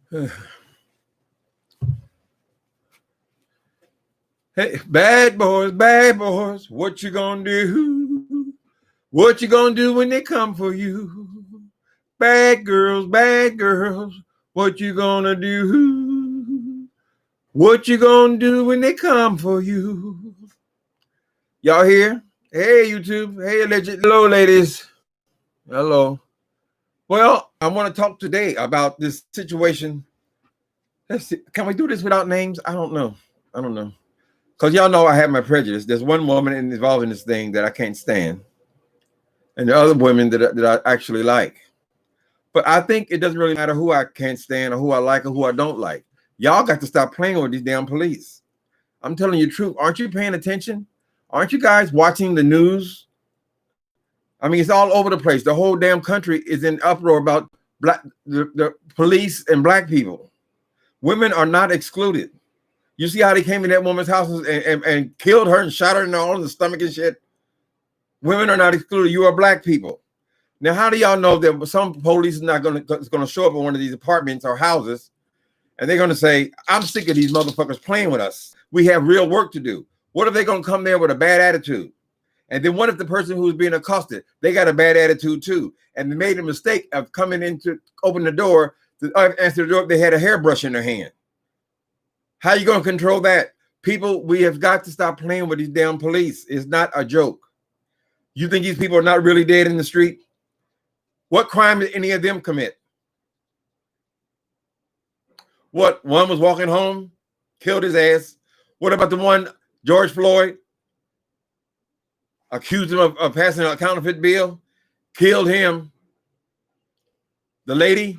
Hey, bad boys, what you gonna do? What you gonna do when they come for you? Bad girls, what you gonna do? What you gonna do when they come for you? Y'all here? Hey, YouTube. Hey, alleged. Hello, ladies. Hello. Well, I want to talk today about this situation. Let's see. Can we do this without names? I don't know. Because y'all know I have my prejudice. There's one woman involved in this thing that I can't stand. And there are other women that I actually like. But I think it doesn't really matter who I can't stand or who I like or who I don't like. Y'all got to stop playing with these damn police. I'm telling you the truth. Aren't you paying attention? Aren't you guys watching the news? I mean, it's all over the place. The whole damn country is in uproar about the police and black people. Women are not excluded. You see how they came in that woman's house and killed her and shot her in all in the stomach and shit? Women are not excluded. You are black people. Now, how do y'all know that some police is not going to show up in one of these apartments or houses, and they're going to say, "I'm sick of these motherfuckers playing with us. We have real work to do." What if they're going to come there with a bad attitude? And then what if the person who's being accosted, they got a bad attitude too, and they made a mistake of coming in to open the door to answer the door? They had a hairbrush in their hand. How are you going to control that? People, we have got to stop playing with these damn police. It's not a joke. You think these people are not really dead in the street? What crime did any of them commit? What? One was walking home, killed his ass. What about the one, George Floyd, accused him of passing a counterfeit bill, killed him. The lady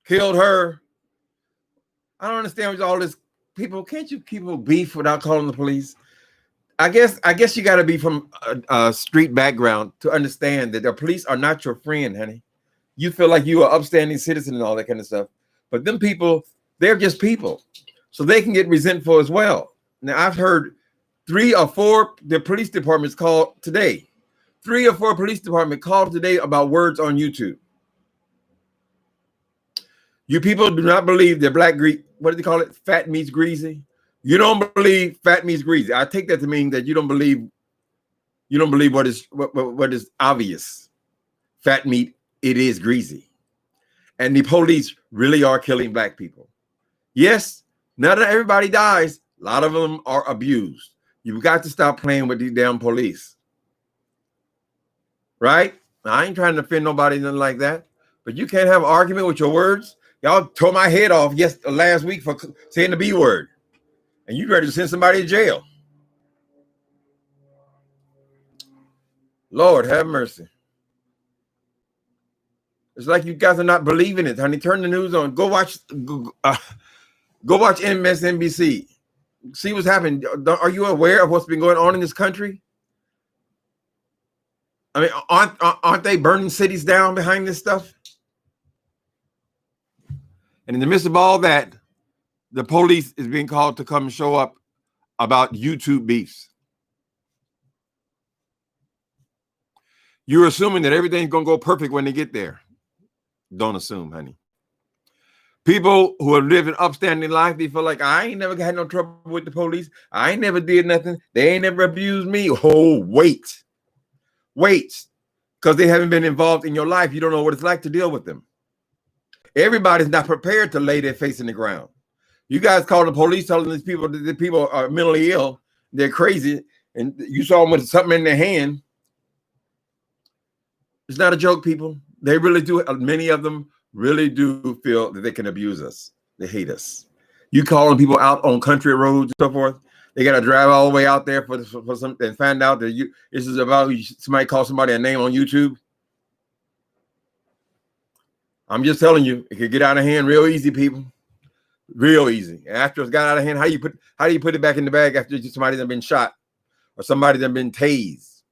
killed her. I don't understand with all this. People, can't you keep a beef without calling the police? I guess you got to be from a street background to understand that the police are not your friend, honey. You feel like you are an upstanding citizen and all that kind of stuff. But them people, they're just people. So they can get resentful as well. Now, I've heard 3 or 4 the police departments called today. 3 or 4 police departments called today about words on YouTube. You people do not believe that what do they call it? Fat meets greasy. You don't believe fat meets greasy. I take that to mean that you don't believe what is obvious. Fat meat, it is greasy. And the police really are killing black people. Yes, not everybody dies. A lot of them are abused. You've got to stop playing with these damn police. Right? Now, I ain't trying to offend nobody, nothing like that. But you can't have an argument with your words. Y'all tore my head off last week for saying the B word. And you ready to send somebody to jail. Lord, have mercy. It's like you guys are not believing it, honey. Turn the news on. Go watch MSNBC. See what's happening. Are you aware of what's been going on in this country? I mean, aren't they burning cities down behind this stuff? And in the midst of all that, the police is being called to come and show up about YouTube beefs. You're assuming that everything's going to go perfect when they get there. Don't assume, honey. People who are living upstanding life, they feel like, I ain't never had no trouble with the police. I ain't never did nothing. They ain't never abused me. Oh, wait. Because they haven't been involved in your life. You don't know what it's like to deal with them. Everybody's not prepared to lay their face in the ground. You guys call the police telling these people that the people are mentally ill, they're crazy, and you saw them with something in their hand. It's not a joke, people. They really do. Many of them really do feel that they can abuse us. They hate us. You calling people out on country roads and so forth. They got to drive all the way out there for some and find out that this is about somebody call somebody a name on YouTube. I'm just telling you, it could get out of hand real easy, people. Real easy. And after it's got out of hand, how do you put it back in the bag after somebody's been shot or somebody's been tased?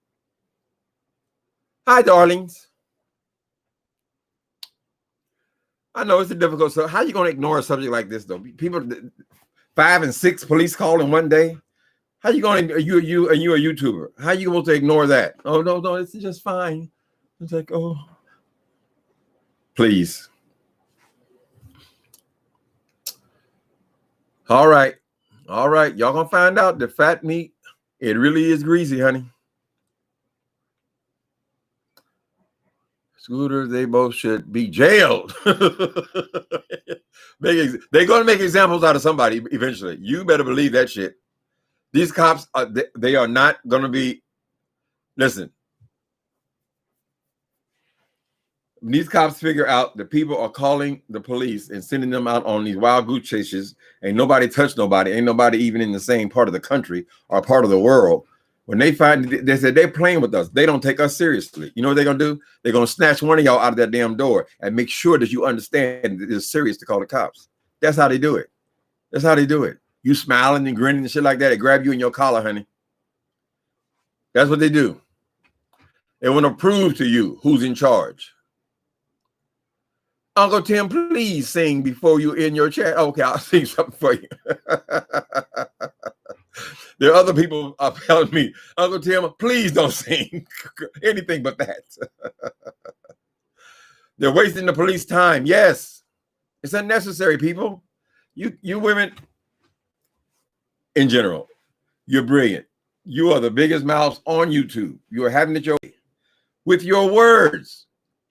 Hi, darlings. I know it's a difficult subject. How are you going to ignore a subject like this, though? People, 5 and 6 police call in one day. How you going to, you a YouTuber? How are you supposed to ignore that? Oh, no, it's just fine. It's like, oh, please. All right. All right. Y'all gonna find out the fat meat, it really is greasy, honey. Scooters, they both should be jailed. They're gonna make examples out of somebody eventually. You better believe that shit. These cops, they are not gonna be. Listen, these cops figure out that people are calling the police and sending them out on these wild goose chases. Ain't nobody touched nobody. Ain't nobody even in the same part of the country or part of the world. When they find, they said they're playing with us. They don't take us seriously. You know what they're gonna do? They're gonna snatch one of y'all out of that damn door and make sure that you understand that it's serious to call the cops. That's how they do it. That's how they do it. You smiling and grinning and shit like that. They grab you in your collar, honey. That's what they do. They want to prove to you who's in charge. Uncle Tim, please sing before you in your chair. Okay, I'll sing something for you. There are other people telling me, Uncle Tim, please don't sing anything but that. They're wasting the police time. Yes, it's unnecessary, people. You women in general, you're brilliant. You are the biggest mouths on YouTube. You are having it your way with your words.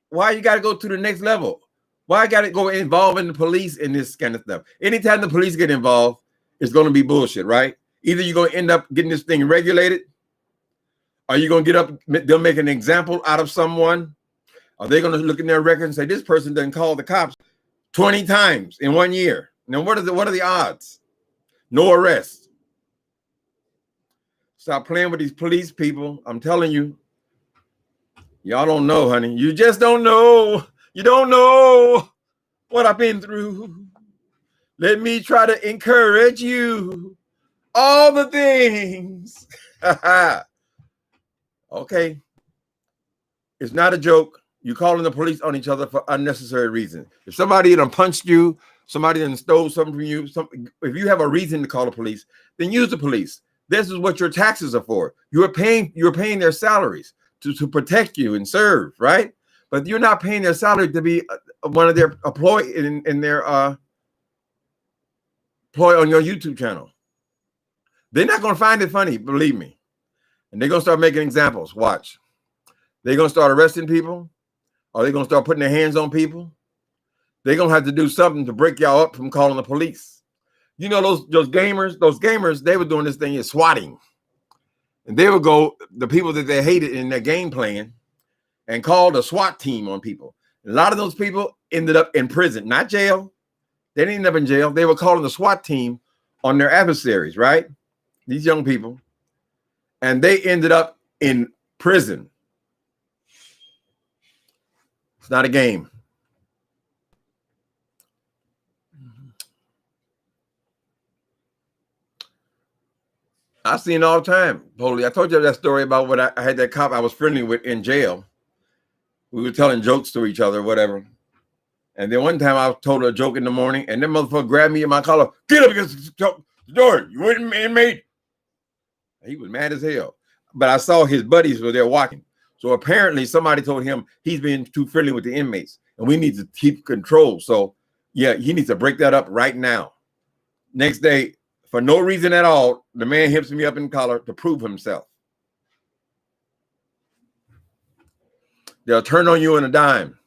Why you got to go to the next level? Why I got to go involving the police in this kind of stuff? Anytime the police get involved, it's going to be bullshit, right? Either you're going to end up getting this thing regulated, or you're going to get up, they'll make an example out of someone. Are they going to look in their record and say, this person didn't call the cops 20 times in 1 year? Now, what are the odds? No arrest. Stop playing with these police people. I'm telling you, y'all don't know, honey. You just don't know. You don't know what I've been through. Let me try to encourage you. All the things. Okay. It's not a joke. You're calling the police on each other for unnecessary reasons. If somebody done punched you, somebody done stole something from you, if you have a reason to call the police, then use the police. This is what your taxes are for. You're paying their salaries to protect you and serve, right? But you're not paying their salary to be one of their employee in their employee on your YouTube channel. They're not going to find it funny, believe me. And they're going to start making examples. Watch. They're going to start arresting people. Or they're going to start putting their hands on people. They're going to have to do something to break y'all up from calling the police. You know, those gamers, they were doing this thing is swatting. And they would go, the people that they hated in their game playing, and called a SWAT team on people. A lot of those people ended up in prison, not jail. They didn't end up in jail. They were calling the SWAT team on their adversaries, right? These young people. And they ended up in prison. It's not a game. I see it all the time, Polly. I told you that story about what I had that cop I was friendly with in jail. We were telling jokes to each other, whatever. And then one time I told a joke in the morning, and that motherfucker grabbed me in my collar. Get up against the door. You inmate. He was mad as hell. But I saw his buddies were there walking. So apparently somebody told him he's being too friendly with the inmates, and we need to keep control. So yeah, he needs to break that up right now. Next day, for no reason at all, the man hips me up in the collar to prove himself. They'll turn on you in a dime.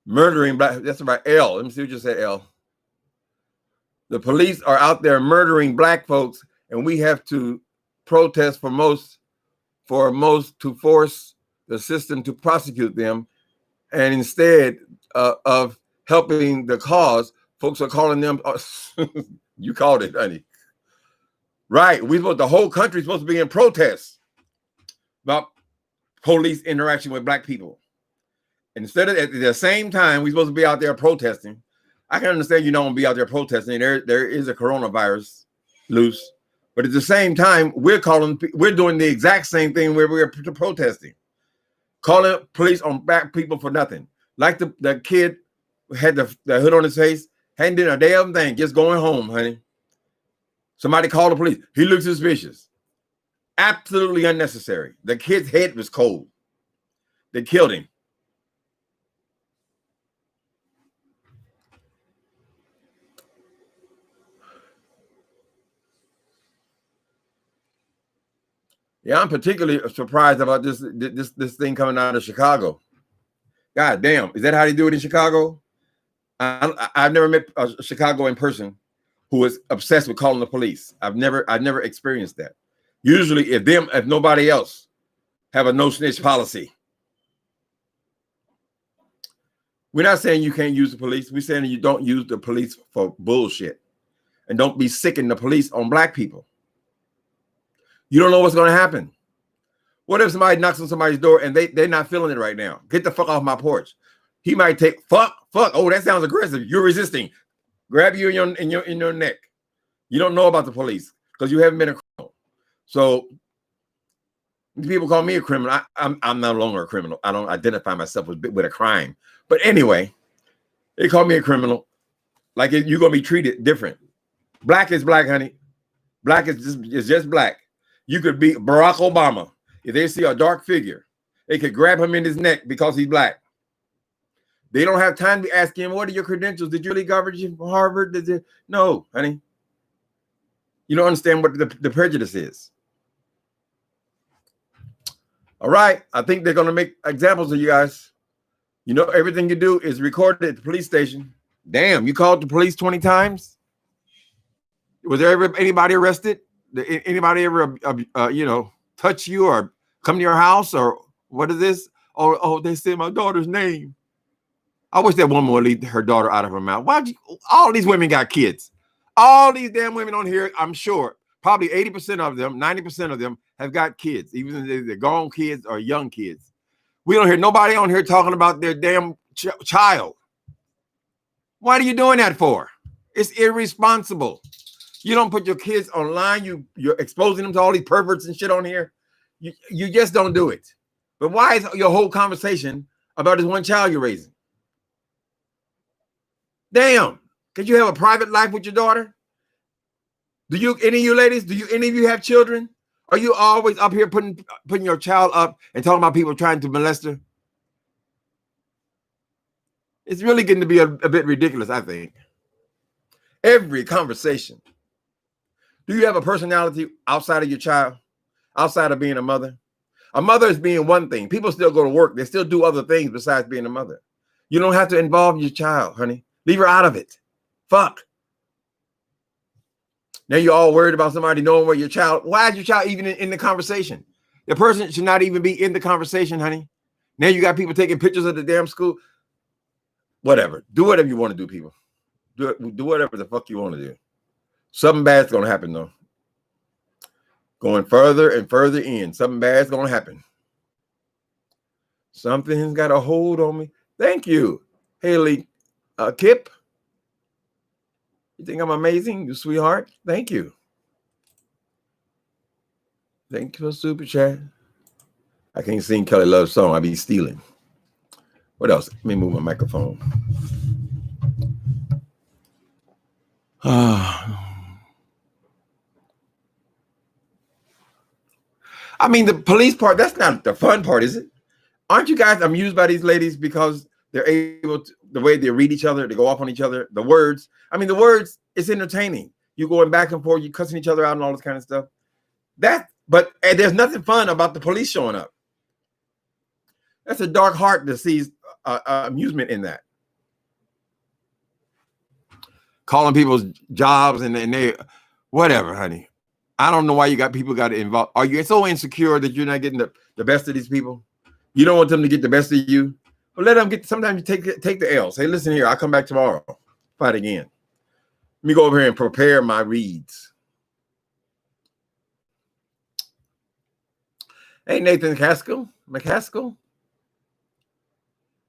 Murdering black. That's right, L. Let me see what you said, L. The police are out there murdering black folks, and we have to protest for most to force the system to prosecute them. And instead of helping the cause, folks are calling them. You called it, honey. Right. The whole country's supposed to be in protest about police interaction with black people. Instead of at the same time, we're supposed to be out there protesting. I can understand you don't want to be out there protesting. There is a coronavirus loose, but at the same time, we're doing the exact same thing where we're protesting, calling police on black people for nothing. Like the kid who had the hood on his face, hadn't done a damn thing, just going home, honey. Somebody called the police. He looked suspicious. Absolutely unnecessary. The kid's head was cold. They killed him. Yeah, I'm particularly surprised about this thing coming out of Chicago. God damn, is that how they do it in Chicago? I've never met a Chicago in person who is obsessed with calling the police. I've never experienced that. Usually, if nobody else have a no snitch policy. We're not saying you can't use the police. We're saying you don't use the police for bullshit, and don't be sicking the police on black people. You don't know what's going to happen. What if somebody knocks on somebody's door and they're not feeling it right now? Get the fuck off my porch. He might take fuck. Oh, that sounds aggressive. You're resisting. Grab you in your neck. You don't know about the police because you haven't been a criminal. So people call me a criminal. I'm no longer a criminal. I don't identify myself with a crime. But anyway, they call me a criminal. Like you're gonna be treated different. Black is black, honey. Black is just black. You could be Barack Obama. If they see a dark figure, they could grab him in his neck because he's black. They don't have time to ask him, what are your credentials? Did you really coverage from Harvard? No, honey. You don't understand what the prejudice is. All right. I think they're going to make examples of you guys. You know, everything you do is recorded at the police station. Damn, you called the police 20 times? Was there ever anybody arrested? Did anybody ever, touch you or come to your house? Or what is this? Oh, they said my daughter's name. I wish that woman would leave her daughter out of her mouth. All these women got kids. All these damn women on here, I'm sure, probably 80% of them, 90% of them have got kids, even if they're grown kids or young kids. We don't hear nobody on here talking about their damn child. What are you doing that for? It's irresponsible. You don't put your kids online. You're exposing them to all these perverts and shit on here. You just don't do it. But why is your whole conversation about this one child you're raising? Damn. Could you have a private life with your daughter? Any of you ladies, any of you have children? Are you always up here putting your child up and talking about people trying to molest her? It's really getting to be a bit ridiculous, I think. Every conversation. Do you have a personality outside of your child? Outside of being a mother? A mother is being one thing. People still go to work. They still do other things besides being a mother. You don't have to involve your child, honey. Leave her out of it. Fuck. Now you're all worried about somebody knowing where your child. Why is your child even in the conversation? The person should not even be in the conversation, honey. Now you got people taking pictures of the damn school. Whatever. Do whatever you want to do, people. Do whatever the fuck you want to do. Something bad's going to happen, though. Going further and further in. Something bad's going to happen. Something's got a hold on me. Thank you, Haley Kip. You think I'm amazing, you sweetheart? Thank you. Thank you for super chat. I can't sing Kelly Love's song. I be stealing. What else? Let me move my microphone. I mean, the police part, that's not the fun part, is it? Aren't you guys amused by these ladies because they're able to, the way they read each other, they go off on each other, the words. I mean, the words, it's entertaining. You going back and forth, you cussing each other out and all this kind of stuff. But there's nothing fun about the police showing up. That's a dark heart that sees amusement in that. Calling people's jobs and they, whatever, honey. I don't know why people got involved. Are you so insecure that you're not getting the best of these people? You don't want them to get the best of you? Well, let them get, sometimes you take the L. Say, listen here, I'll come back tomorrow. Fight again. Let me go over here and prepare my reads. Hey, Nathan McCaskill.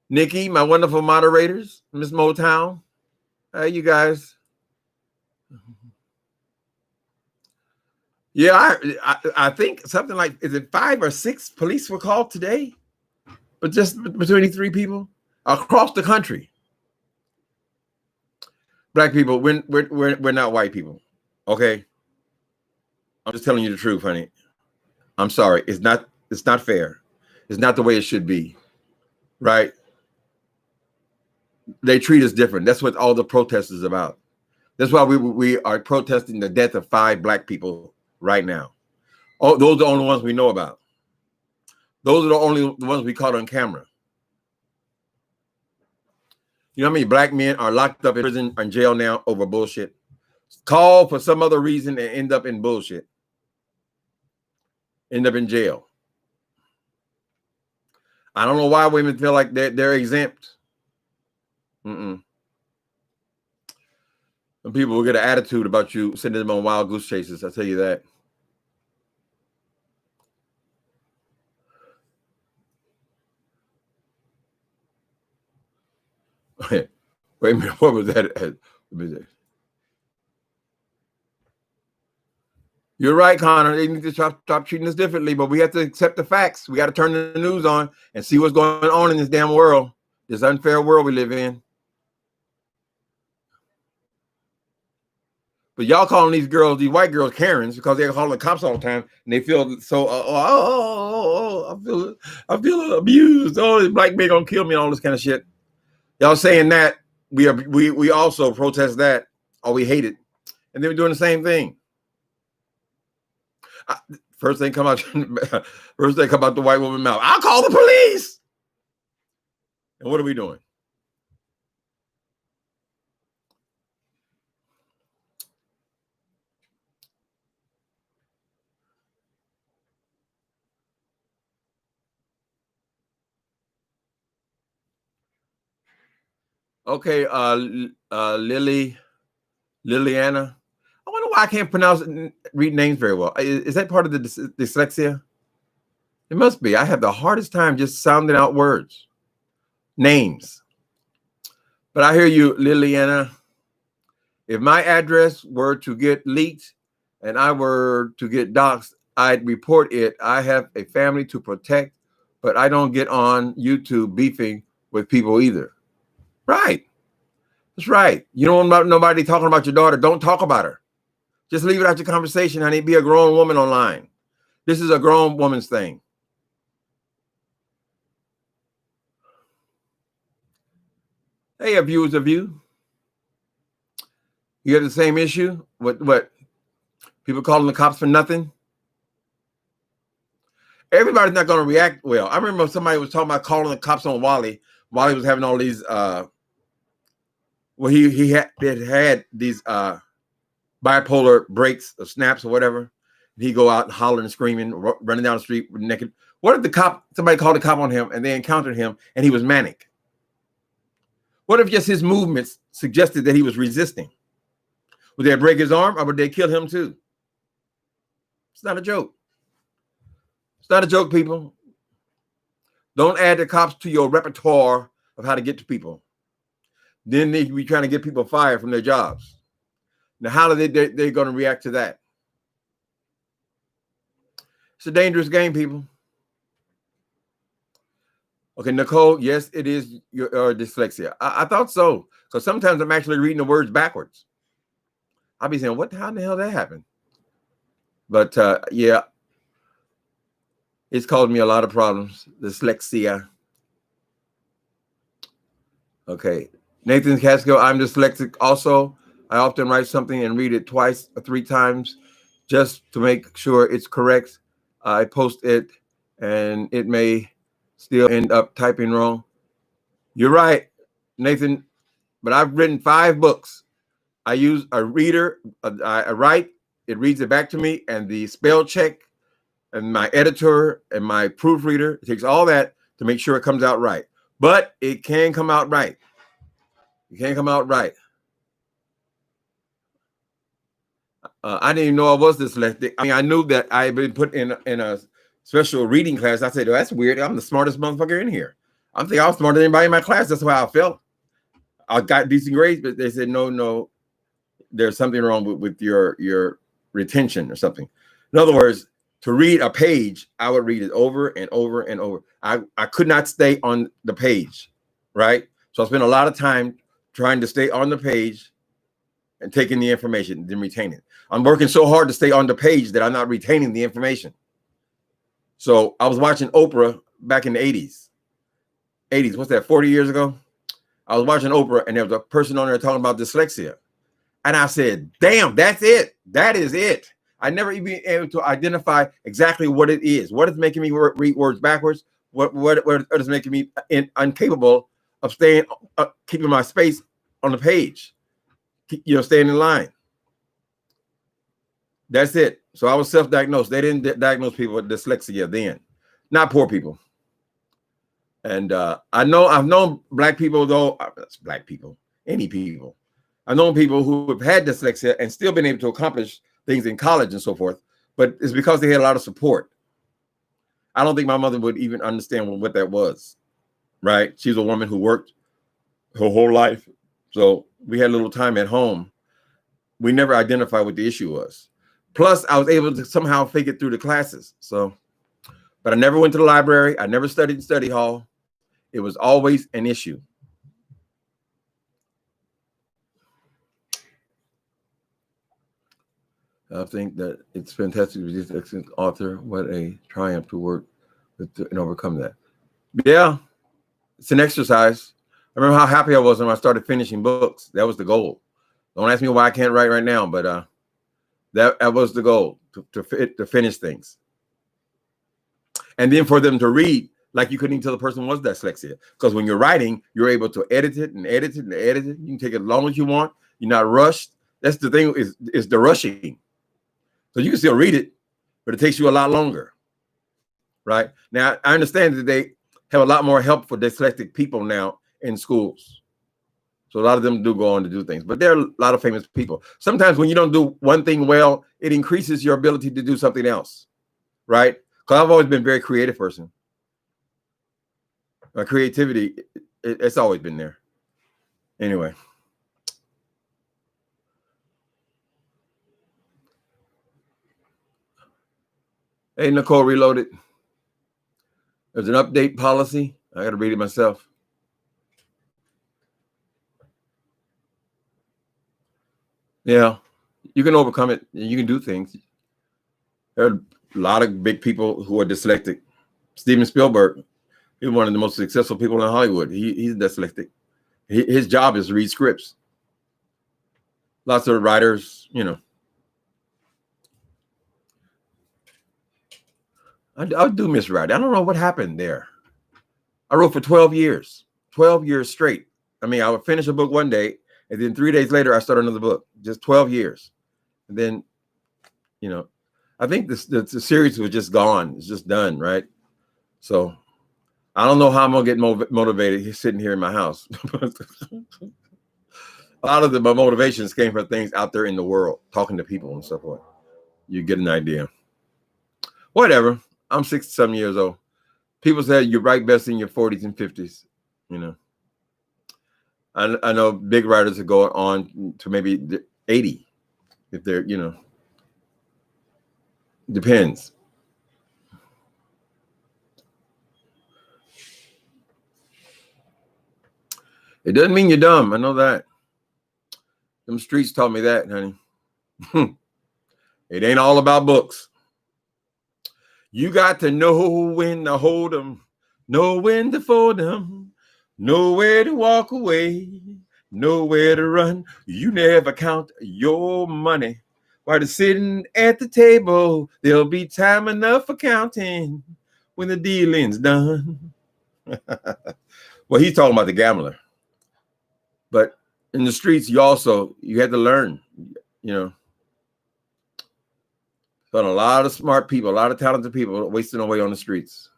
Nikki, my wonderful moderators, Miss Motown. Hey, you guys. Yeah, I think something like, is it 5 or 6 police were called today? But just between these 3 people across the country. Black people, we're not white people. Okay. I'm just telling you the truth, honey. I'm sorry. It's not fair. It's not the way it should be. Right? They treat us different. That's what all the protest is about. That's why we are protesting the death of 5 black people right now. Oh, those are the only ones we know about. Those are the only ones we caught on camera. You know how many black men are locked up in prison or in jail now over bullshit? Call for some other reason and end up in bullshit. End up in jail. I don't know why women feel like they're exempt. And people will get an attitude about you sending them on wild goose chases. I'll tell you that. Wait a minute, what was that? You're right, Connor. They need to stop treating us differently, but we have to accept the facts. We got to turn the news on and see what's going on in this damn world, this unfair world we live in. But y'all calling these girls, these white girls, Karens, because they're calling the cops all the time, and they feel so. I feel abused. Oh, this black man gonna kill me, and all this kind of shit. Y'all saying that we also protest that, or we hate it, and then we're doing the same thing. First thing come out the white woman's mouth. I'll call the police. And what are we doing? Okay, Liliana. I wonder why I can't read names very well. Is that part of the dyslexia? It must be. I have the hardest time just sounding out words, names. But I hear you, Liliana. If my address were to get leaked and I were to get doxxed, I'd report it. I have a family to protect, but I don't get on YouTube beefing with people either. Right. That's right. You don't want nobody talking about your daughter. Don't talk about her. Just leave it out your conversation, honey. Be a grown woman online. This is a grown woman's thing. Hey, viewers of you. You have the same issue? What? People calling the cops for nothing? Everybody's not going to react well. I remember somebody was talking about calling the cops on Wally. Wally was having all these, he had these bipolar breaks or snaps or whatever. He'd go out and hollering and screaming, running down the street naked. What if somebody called the cop on him and they encountered him and he was manic? What if just his movements suggested that he was resisting? Would they break his arm or would they kill him too? It's not a joke. It's not a joke, people. Don't add the cops to your repertoire of how to get to people. Then they be trying to get people fired from their jobs. Now, how are they going to react to that? It's a dangerous game, people. Okay, Nicole, yes, it is your dyslexia. I thought so, because sometimes I'm actually reading the words backwards. I'll be saying, how the hell that happened? But yeah, it's caused me a lot of problems. Dyslexia. Okay. Nathan Casco, I'm dyslexic also. I often write something and read it twice or three times just to make sure it's correct. I post it and it may still end up typing wrong. You're right, Nathan, but I've written 5 books. I use a reader. I write, it reads it back to me, and the spell check and my editor and my proofreader, it takes all that to make sure it comes out right. But it can come out right. It can come out right. I didn't even know I was dyslexic. I mean, I knew that I had been put in a special reading class. I said, oh, that's weird. I'm the smartest motherfucker in here. I think I was smarter than anybody in my class. That's how I felt. I got decent grades, but they said, no, there's something wrong with your retention or something. In other words, to read a page, I would read it over and over and over. I could not stay on the page, right? So I spent a lot of time trying to stay on the page and taking the information, then retain it. I'm working so hard to stay on the page that I'm not retaining the information. So I was watching Oprah back in the 80s. What's that, 40 years ago? I was watching Oprah and there was a person on there talking about dyslexia. And I said, damn, that's it. That is it. I never even able to identify exactly what it is. What is making me read words backwards? What is making me incapable of staying, keeping my space on the page? Staying in line. That's it. So I was self-diagnosed. They didn't diagnose people with dyslexia then, not poor people. And I've known black people, though. That's black people, any people. I've known people who have had dyslexia and still been able to accomplish things in college and so forth, but it's because they had a lot of support. I don't think my mother would even understand what that was, right? She's a woman who worked her whole life. So we had a little time at home. We never identified what the issue was. Plus, I was able to somehow figure it through the classes. So, but I never went to the library. I never studied in study hall. It was always an issue. I think that it's fantastic to be this excellent author. What a triumph to work with and overcome that. Yeah, it's an exercise. I remember how happy I was when I started finishing books. That was the goal. Don't ask me why I can't write right now, but that was the goal, to finish things. And then for them to read, like you couldn't even tell the person was dyslexia. Because when you're writing, you're able to edit it and edit it and edit it. You can take it as long as you want. You're not rushed. That's the thing, is the rushing. So you can still read it, but it takes you a lot longer, right? Now, I understand that they have a lot more help for dyslexic people now in schools. So a lot of them do go on to do things, but there are a lot of famous people. Sometimes when you don't do one thing well, it increases your ability to do something else, right? Because I've always been a very creative person. My creativity, it's always been there. Anyway. Hey, Nicole Reloaded. There's an update policy. I got to read it myself. Yeah, you can overcome it. You can do things. There are a lot of big people who are dyslexic. Steven Spielberg, he's one of the most successful people in Hollywood. He's dyslexic. His job is to read scripts. Lots of writers, I do miss writing. I don't know what happened there. I wrote for 12 years, 12 years straight. I mean, I would finish a book one day, and then 3 days later, I start another book. Just 12 years. And then, I think the series was just gone. It's just done, right? So I don't know how I'm going to get motivated sitting here in my house. A lot of my motivations came from things out there in the world, talking to people and so forth. You get an idea. Whatever. I'm 60-some years old. People say you write best in your 40s and 50s. I know big writers that go on to maybe 80 if they're, depends. It doesn't mean you're dumb. I know that. Them streets taught me that, honey. It ain't all about books. You got to know when to hold them, know when to fold them, know where to walk away, know where to run. You never count your money while they're sitting at the table. There'll be time enough for counting when the dealing's done. Well, he's talking about the gambler. But in the streets, you had to learn, But a lot of smart people, a lot of talented people wasting away on the streets.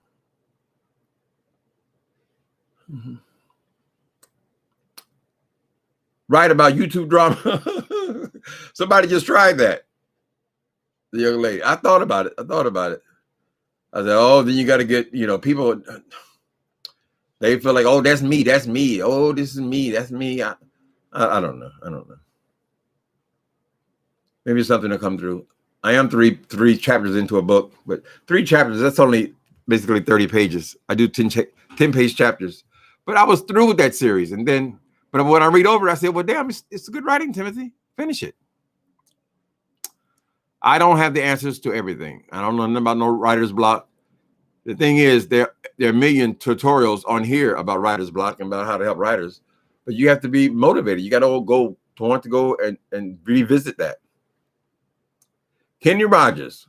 Mm-hmm. Write about YouTube drama. Somebody just tried that. The young lady. I thought about it. I said, oh, then you got to get, people, they feel like, oh, that's me. That's me. Oh, this is me. That's me. I don't know. Maybe it's something to come through. I am three chapters into a book, but 3 chapters, that's only basically 30 pages. I do 10-page chapters. But I was through with that series. But when I read over it, I said, well, damn, it's good writing, Timothy. Finish it. I don't have the answers to everything. I don't know nothing about no writer's block. The thing is, there are a million tutorials on here about writer's block and about how to help writers. But you have to be motivated. You got to want to go and revisit that. Kenny Rogers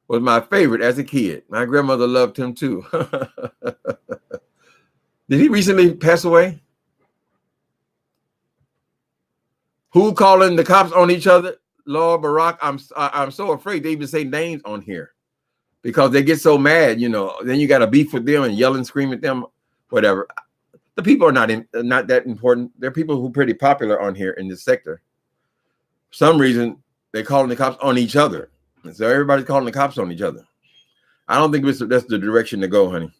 was my favorite as a kid. My grandmother loved him too. Did he recently pass away? Who calling the cops on each other? Lord Barack, I'm so afraid they even say names on here because they get so mad, you know. Then you got to beef with them and yell and scream at them, whatever. The people are not that important. They're people who are pretty popular on here in this sector. For some reason, they're calling the cops on each other. And so everybody's calling the cops on each other. I don't think that's the direction to go, honey.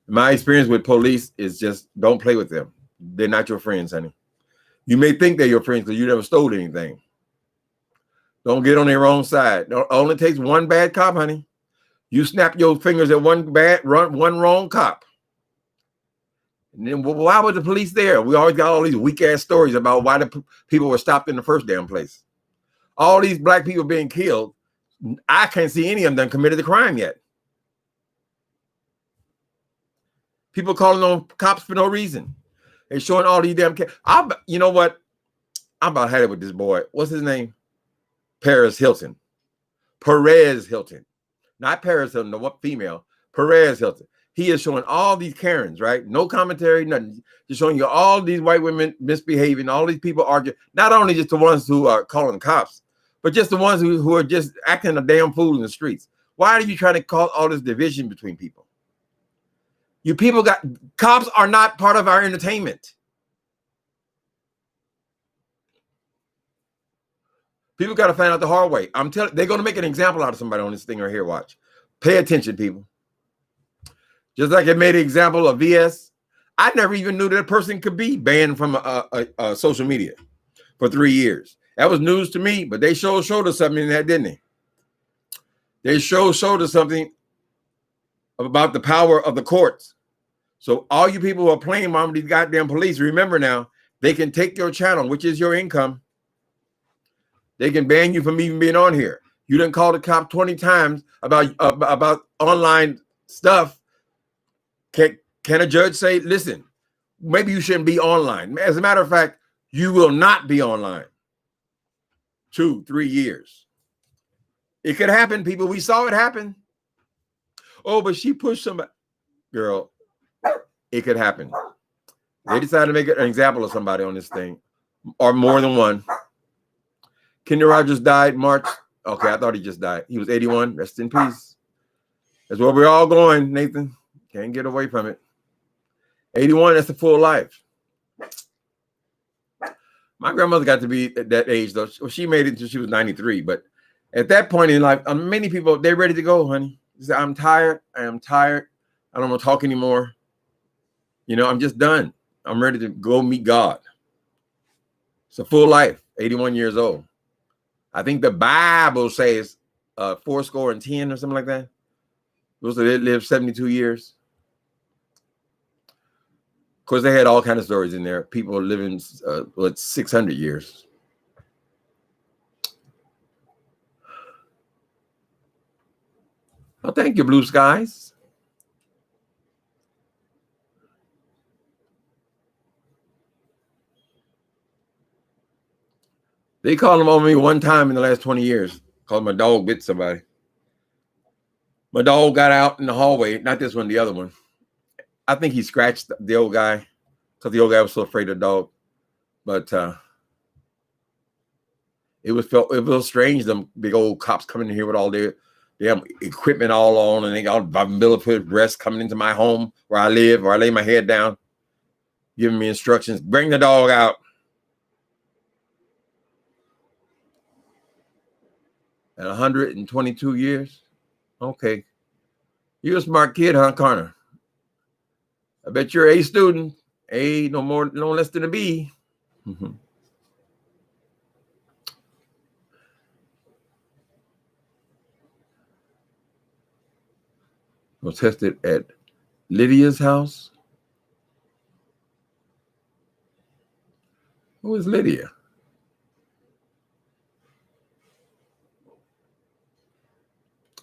My experience with police is just don't play with them. They're not your friends, honey. You may think they're your friends because you never stole anything. Don't get on their wrong side. It only takes one bad cop, honey. You snap your fingers at one wrong cop. And then why were the police there? We always got all these weak ass stories about why the people were stopped in the first damn place. All these black people being killed. I can't see any of them committed the crime yet. People calling on cops for no reason. They're showing all these damn. You know what? I'm about had it with this boy. What's his name? Perez Hilton. Not Paris Hilton, no, what female? Perez Hilton. He is showing all these Karens, right? No commentary, nothing. Just showing you all these white women misbehaving, all these people arguing. Not only just the ones who are calling cops, but just the ones who are just acting a damn fool in the streets. Why are you trying to cause all this division between people? You people cops are not part of our entertainment. People got to find out the hard way. I'm telling, they're going to make an example out of somebody on this thing right here. Watch. Pay attention, people. Just like it made an example of VS. I never even knew that a person could be banned from social media for 3 years. That was news to me, but they showed us something in that, didn't they? They showed us something about the power of the courts. So all you people who are playing mom, these goddamn police, remember now, they can take your channel, which is your income. They can ban you from even being on here. You didn't call the cop 20 times about online stuff. Can a judge say, listen, maybe you shouldn't be online? As a matter of fact, you will not be online. 2-3 years. It could happen, people. We saw it happen. Oh, but she pushed somebody. Girl, it could happen. They decided to make an example of somebody on this thing, or more than one. Kenny Rogers died March. Okay, I thought he just died. He was 81. Rest in peace. That's where we're all going, Nathan. Can't get away from it. 81, that's the full life. My grandmother got to be at that age, though. She made it until she was 93. But at that point in life, many people, they're ready to go, honey. They say, I'm tired. I am tired. I don't want to talk anymore. You know, I'm just done. I'm ready to go meet God. It's a full life, 81 years old. I think the Bible says 80 and 10 or something like that. Those that lived 72 years. Of course, they had all kinds of stories in there. People living 600 years. Oh, thank you, Blue Skies. They called him on me one time in the last 20 years. Called my dog bit somebody. My dog got out in the hallway. Not this one, the other one. I think he scratched the old guy because the old guy was so afraid of the dog. But it was strange. Them big old cops coming in here with all their equipment all on, and they got military breasts coming into my home where I live, where I lay my head down, giving me instructions. Bring the dog out. At 122 years? Okay. You're a smart kid, huh, Connor? I bet you're A student. A, no less than a B. Mm-hmm. Was tested at Lydia's house. Who is Lydia?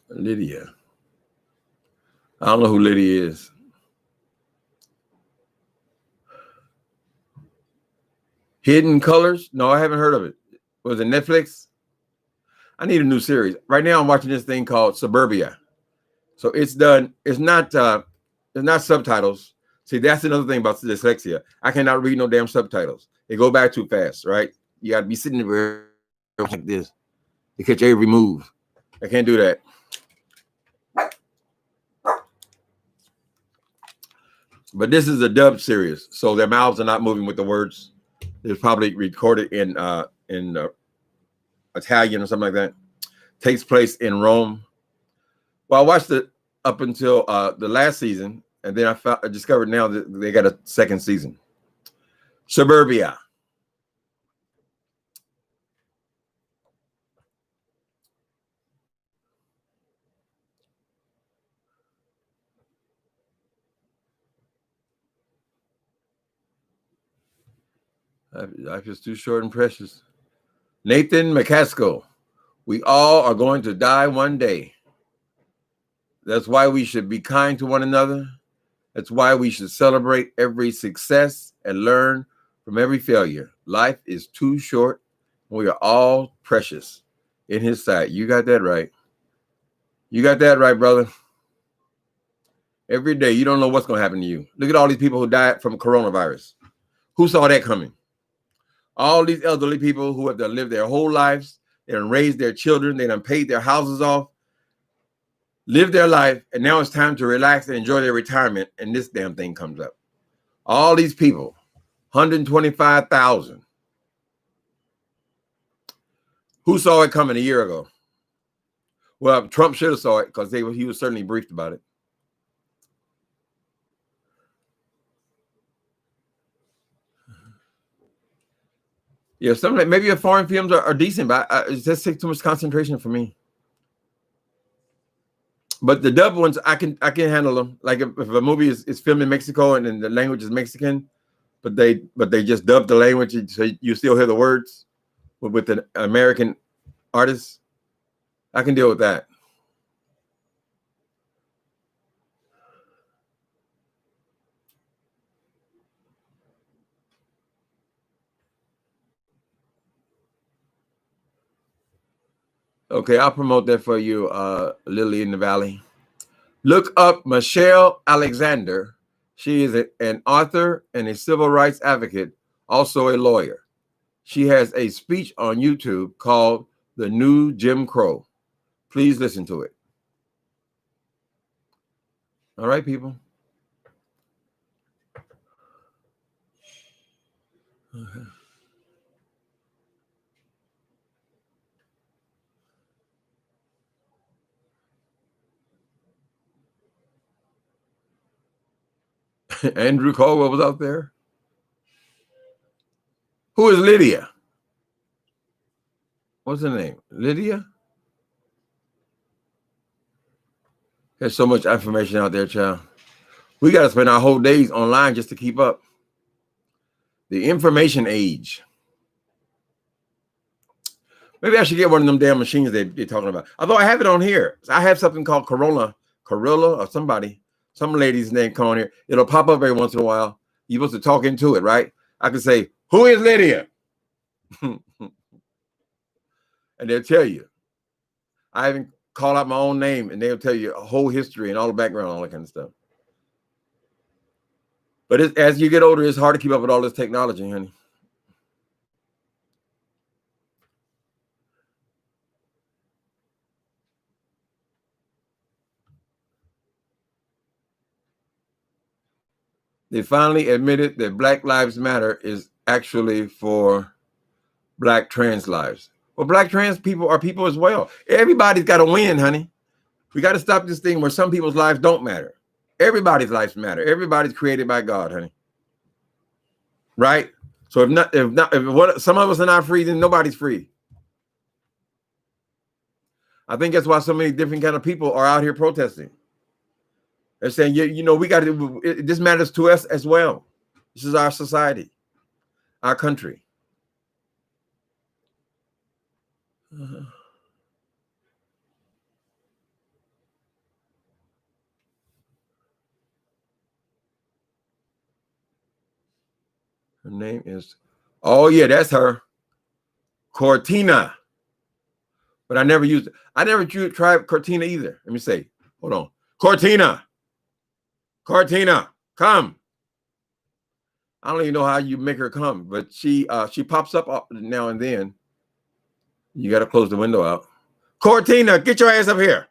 Lydia. I don't know who Lydia is. Hidden Colors? No, I haven't heard of it. Was it Netflix? I need a new series. Right now I'm watching this thing called Suburbia. So it's done, it's not subtitles. See, that's another thing about dyslexia. I cannot read no damn subtitles. They go back too fast, right? You gotta be sitting there like this to catch every move. I can't do that. But this is a dub series, so their mouths are not moving with the words. It's probably recorded in Italian or something like that. Takes place in Rome. Well, I watched it up until the last season, and then I discovered now that they got a second season. Suburbia. Life is too short and precious. Nathan McCaskill. We all are going to die one day. That's why we should be kind to one another. That's why we should celebrate every success and learn from every failure. Life is too short, and we are all precious in his sight. You got that right. You got that right, brother. Every day, you don't know what's going to happen to you. Look at all these people who died from coronavirus. Who saw that coming? All these elderly people who have done lived their whole lives, they done raised their children, they done paid their houses off, lived their life, and now it's time to relax and enjoy their retirement, and this damn thing comes up. All these people, 125,000. Who saw it coming a year ago? Well, Trump should have saw it because he was certainly briefed about it. Yeah, maybe your foreign films are decent, but it just takes too much concentration for me. But the dub ones, I can handle them. Like if a movie is filmed in Mexico and then the language is Mexican, but they just dub the language so you still hear the words with the American artists, I can deal with that. Okay, I'll promote that for you, Lily in the Valley. Look up Michelle Alexander. She is an author and a civil rights advocate, also a lawyer. She has a speech on YouTube called The New Jim Crow. Please listen to it. All right, people. Andrew Caldwell was out there. Who is Lydia? What's her name? Lydia? There's so much information out there, child. We got to spend our whole days online just to keep up. The information age. Maybe I should get one of them damn machines they're talking about. Although I have it on here. I have something called Corilla or some lady's name come on here. It'll pop up every once in a while. You're supposed to talk into it, right? I can say, who is Lydia? And they'll tell you. I even call out my own name and they'll tell you a whole history and all the background, all that kind of stuff. But as you get older, it's hard to keep up with all this technology, honey. They finally admitted that Black Lives Matter is actually for Black trans lives. Well, Black trans people are people as well. Everybody's got to win, honey. We got to stop this thing where some people's lives don't matter. Everybody's lives matter. Everybody's created by God, honey. Right? So if some of us are not free, then nobody's free. I think that's why so many different kind of people are out here protesting. They're saying, we got to. This matters to us as well. This is our society, our country. Her name is, oh yeah, that's her, Cortina. but I never used it. I never tried Cortina either. Let me say, hold on. Cortina, come. I don't even know how you make her come, but she pops up now and then. You got to close the window out. Cortina, get your ass up here.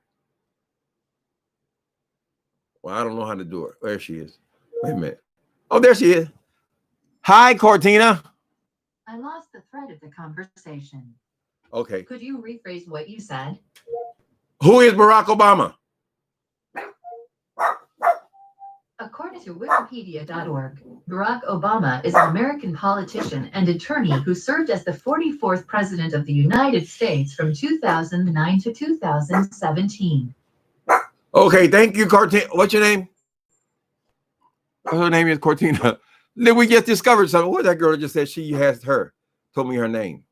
Well, I don't know how to do it. There she is. Wait a minute. Oh, there she is. Hi, Cortina. I lost the thread of the conversation. Okay. Could you rephrase what you said? Who is Barack Obama? According to Wikipedia.org, Barack Obama is an American politician and attorney who served as the 44th President of the United States from 2009 to 2017. Okay, thank you, Cortina. What's your name? Her name is Cortina. Then we just discovered something. What that girl just said she has her. Told me her name.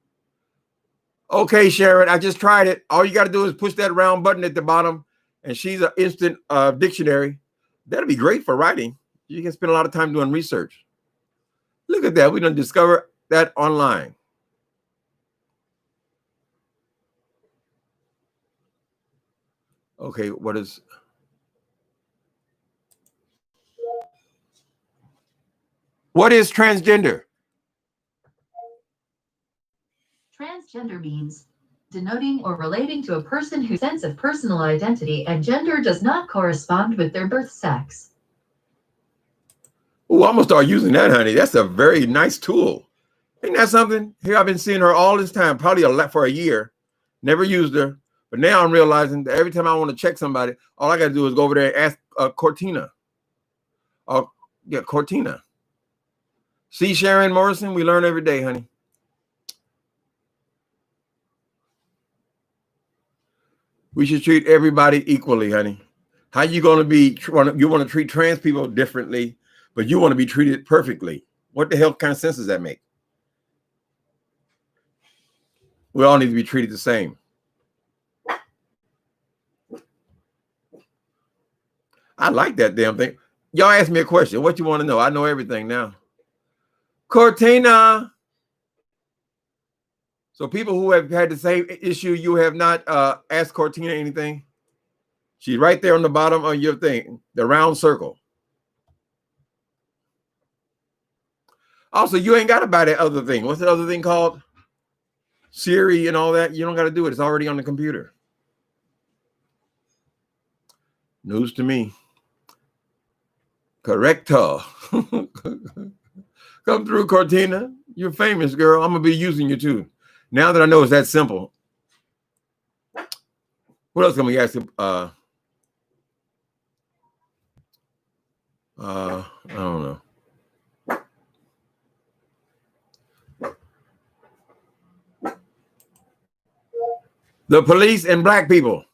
Okay, Sharon, I just tried it. All you got to do is push that round button at the bottom, and she's an instant dictionary. That'll be great for writing. You can spend a lot of time doing research. Look at that. We done discover that online. Okay, what is transgender? Transgender means denoting or relating to a person whose sense of personal identity and gender does not correspond with their birth sex. Oh, I'm gonna start using that, honey. That's a very nice tool. Ain't that something? Here I've been seeing her all this time, probably for a year. Never used her, but now I'm realizing that every time I want to check somebody, all I got to do is go over there and ask Cortina. Yeah, Cortina. See, Sharon Morrison, we learn every day, honey. We should treat everybody equally, honey. How you going to be? You want to treat trans people differently, but you want to be treated perfectly. What the hell kind of sense does that make? We all need to be treated the same. I like that damn thing. Y'all ask me a question. What you want to know? I know everything now. Cortina. So people who have had the same issue, you have not asked Cortina anything? She's right there on the bottom of your thing, the round circle. Also, you ain't got to buy that other thing. What's that other thing called? Siri and all that. You don't got to do it. It's already on the computer. News to me. Correcto. Come through, Cortina. You're famous, girl. I'm going to be using you too. Now that I know it's that simple. What else can we ask him? I don't know. The police and black people.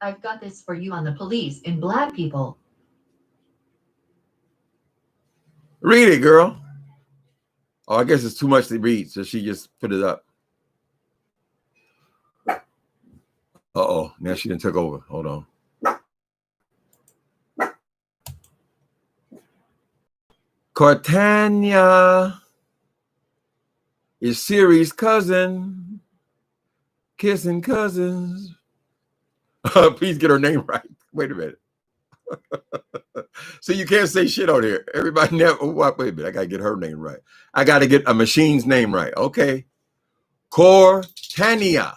I've got this for you on the police and black people. Read it, girl. Oh, I guess it's too much to read, so she just put it up. Uh-oh, now she done took over. Hold on. Cortania is Siri's cousin. Kissing cousins. Please get her name right. Wait a minute. So you can't say shit on here. Everybody never. Wait a minute. I gotta get her name right. I gotta get a machine's name right. Okay. Cortania.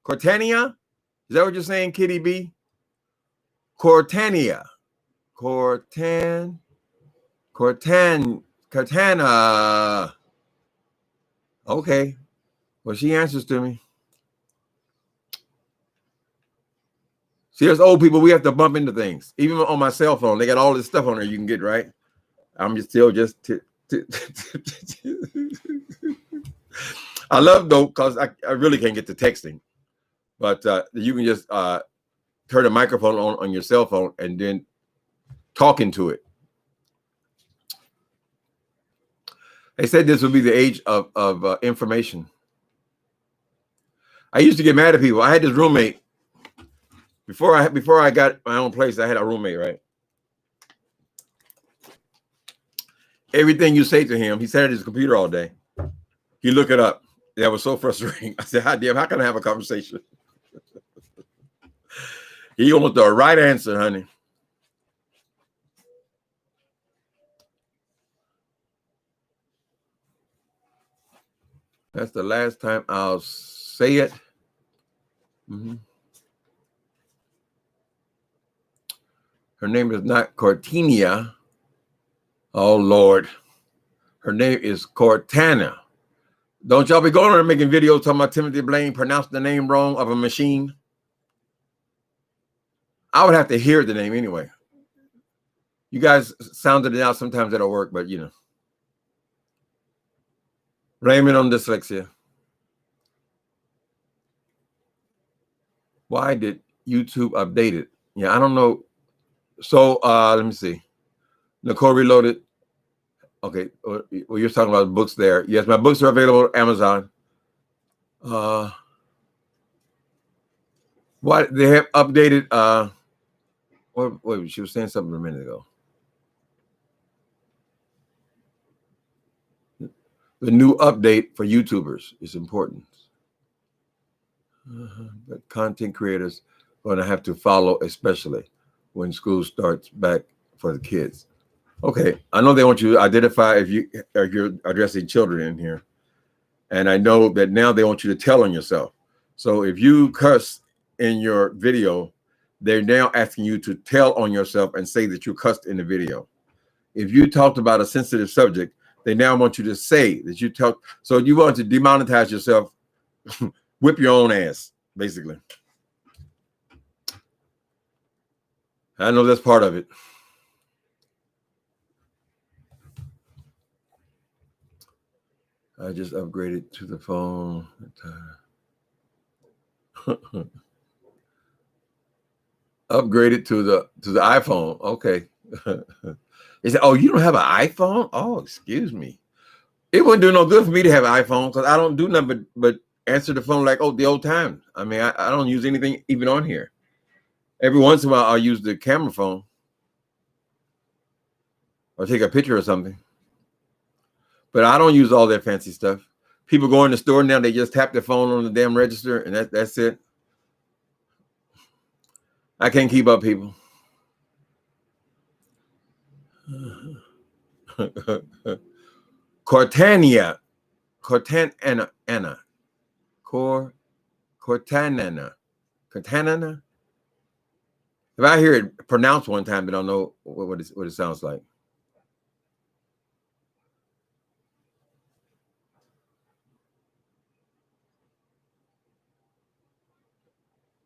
Cortania? Is that what you're saying, Kitty B? Cortania. Cortana. Okay. Well, she answers to me. See, there's old people, we have to bump into things. Even on my cell phone, they got all this stuff on there you can get, right? I'm just still just... I love, though, because I really can't get to texting. But you can just turn the microphone on your cell phone and then talk into it. They said this would be the age of information. I used to get mad at people. I had this roommate. Before I got my own place, I had a roommate, right? Everything you say to him, he sat at his computer all day. He look it up. That was so frustrating. I said, how can I have a conversation? He want the right answer, honey. That's the last time I'll say it. Her name is not Cortinia. Oh, Lord. Her name is Cortana. Don't y'all be going around making videos talking about Timothy Blaine pronounced the name wrong of a machine? I would have to hear the name anyway. You guys sounded it out. Sometimes it'll work, but you know. Blame it on dyslexia. Why did YouTube update it? Yeah, I don't know. So let me see. Nicole Reloaded. Okay, well, you're talking about books there. Yes, my books are available on Amazon. What they have updated? Wait, she was saying something a minute ago. The new update for YouTubers is important. But content creators are going to have to follow, especially when school starts back for the kids. Okay, I know they want you to identify if you're addressing children in here, and I know that now they want you to tell on yourself. So if you cuss in your video, they're now asking you to tell on yourself and say that you cussed in the video. If you talked about a sensitive subject, they now want you to say that you talked. So you want to demonetize yourself, whip your own ass, basically. I know that's part of it. I just upgraded to the phone. Upgraded to the iPhone. Okay. Is it? Oh, you don't have an iPhone? Oh, excuse me. It wouldn't do no good for me to have an iPhone because I don't do nothing but answer the phone like the old time. I mean, I don't use anything even on here. Every once in a while, I'll use the camera phone or take a picture or something. But I don't use all that fancy stuff. People go in the store now, they just tap their phone on the damn register, and that's it. I can't keep up, people. Cortana. If I hear it pronounced one time, but I don't know what it sounds like.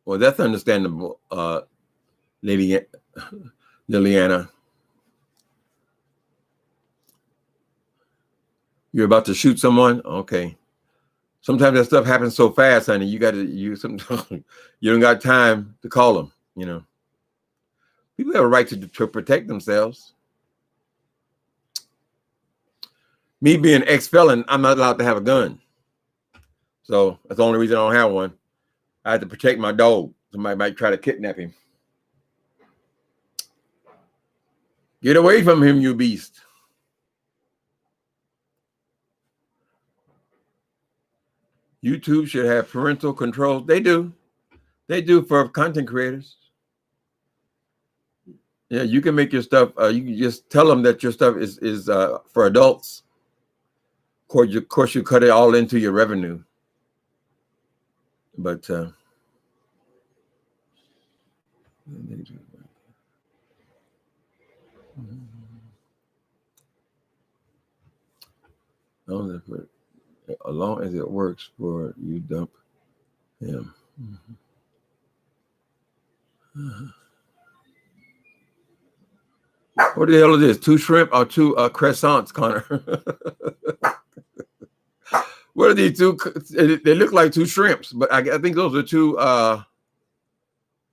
Well, that's understandable, Liliana. You're about to shoot someone? Okay. Sometimes that stuff happens so fast, honey. You don't got time to call them, you know. People have a right to protect themselves. Me being ex-felon, I'm not allowed to have a gun. So that's the only reason I don't have one. I had to protect my dog. Somebody might try to kidnap him. Get away from him, you beast. YouTube should have parental controls. They do. They do for content creators. Yeah, you can make your stuff. You can just tell them that your stuff is for adults. Of course, you cut it all into your revenue. But as long as it works for you, dump him. What the hell is this? 2 shrimp or 2 croissants, Connor? What are these 2? They look like 2 shrimps, but I think those are 2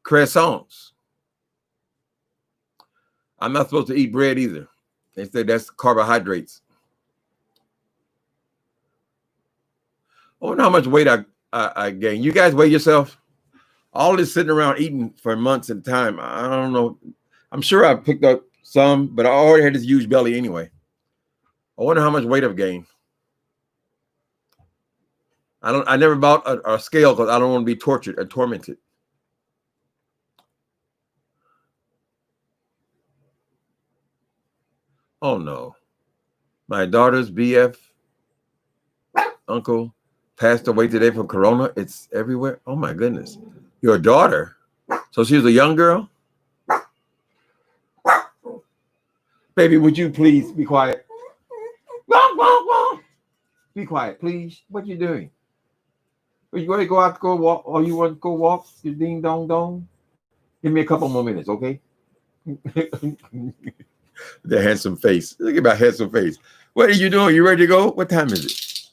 croissants. I'm not supposed to eat bread either. They say that's carbohydrates. I wonder how much weight I gained. You guys weigh yourself? All this sitting around eating for months at a time. I don't know. I'm sure I picked up some, but I already had this huge belly anyway. I wonder how much weight I've gained. I never bought a scale because I don't want to be tortured and tormented. Oh no. My daughter's BF uncle passed away today from corona. It's everywhere. Oh my goodness. Your daughter? So she was a young girl? Baby, would you please be quiet? Be quiet, please. What you doing? You want to go out to go walk, or you want to go walk? You ding dong dong. Give me a couple more minutes, okay? Their handsome face. Look at my handsome face. What are you doing? You ready to go? What time is it?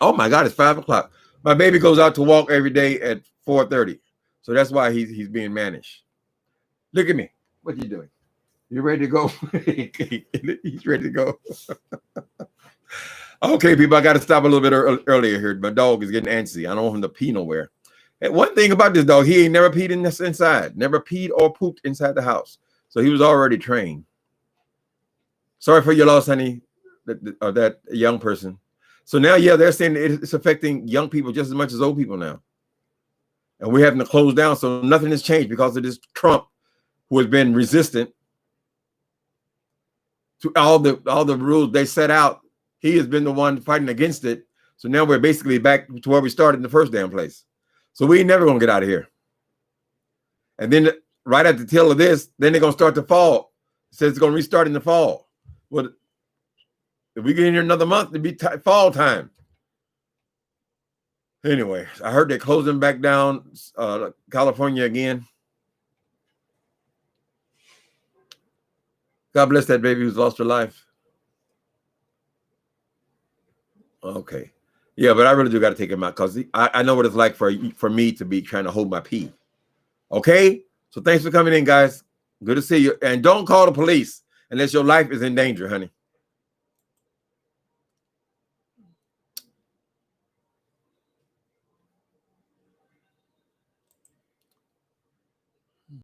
Oh my God, it's 5 o'clock. My baby goes out to walk every day at 4:30. So that's why he's being managed. Look at me. What you doing? You ready to go? He's ready to go. Okay, people, I got to stop a little bit earlier here. My dog is getting antsy. I don't want him to pee nowhere. And one thing about this dog, he ain't never peed inside. Never peed or pooped inside the house. So he was already trained. Sorry for your loss, honey, that young person. So now, yeah, they're saying it's affecting young people just as much as old people now. And we're having to close down. So nothing has changed because of this Trump, who has been resistant to all the rules they set out. He has been the one fighting against it. So now we're basically back to where we started in the first damn place. So we ain't never going to get out of here. And then right at the tail of this, then they're going to start to fall. It says it's going to restart in the fall. Well, if we get in here another month, it'd be fall time. Anyway, I heard they're closing back down California again. God bless that baby who's lost her life. Okay. Yeah, but I really do got to take him out because I know what it's like for me to be trying to hold my pee. Okay? So thanks for coming in, guys. Good to see you. And don't call the police unless your life is in danger, honey.